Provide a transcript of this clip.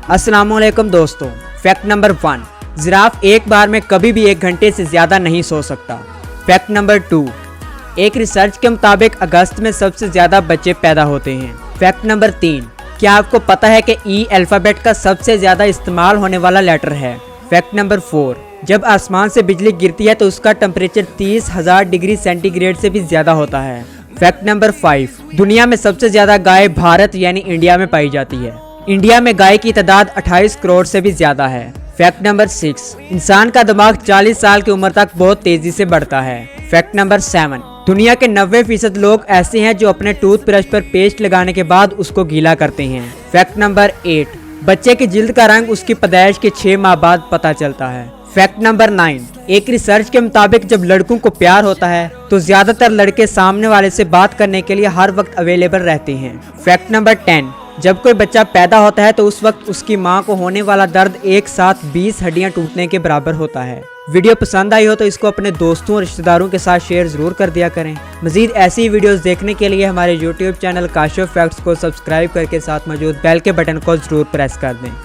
अस्सलामुअलैकुम दोस्तों। Fact number 1, giraffe एक बार में कभी भी 1 घंटे से ज़्यादा नहीं सो सकता। फैक्ट नंबर 2, एक रिसर्च के मुताबिक अगस्त में सबसे ज़्यादा बच्चे पैदा होते हैं। फैक्ट नंबर 3, क्या आपको पता है कि ई अल्फ़ाबेट का सबसे ज़्यादा इस्तेमाल होने वाला लेटर है। फैक्ट नंबर 4, जब आसमान से बिजली गिरती है तो उसका टेम्परेचर 30,000 डिग्री सेंटीग्रेड से भी ज़्यादा होता है। फैक्ट नंबर 5, दुनिया में सबसे ज़्यादा गाय भारत यानी इंडिया में पाई जाती है। इंडिया में गाय की तादाद 28 करोड़ से भी ज़्यादा है। फैक्ट नंबर 6, इंसान का दिमाग 40 साल की उम्र तक बहुत तेज़ी से बढ़ता है। फैक्ट नंबर 7, दुनिया के 90% लोग ऐसे हैं जो अपने टूथब्रश पर पेस्ट लगाने के बाद उसको गीला करते हैं। फैक्ट नंबर 8, बच्चे की जिल्द का रंग उसकी पैदाइश के 6 माह बाद पता चलता है। फैक्ट नंबर 9, एक रिसर्च के मुताबिक जब लड़कों को प्यार होता है तो ज्यादातर लड़के सामने वाले से बात करने के लिए हर वक्त अवेलेबल रहते हैं। फैक्ट नंबर 10, जब कोई बच्चा पैदा होता है तो उस वक्त उसकी मां को होने वाला दर्द एक साथ 20 हड्डियां टूटने के बराबर होता है। वीडियो पसंद आई हो तो इसको अपने दोस्तों और रिश्तेदारों के साथ शेयर जरूर कर दिया करें। मजीद ऐसी वीडियोस देखने के लिए हमारे YouTube चैनल काशिफ फैक्ट्स को सब्सक्राइब करके साथ मौजूद बेल के बटन को जरूर प्रेस कर दें।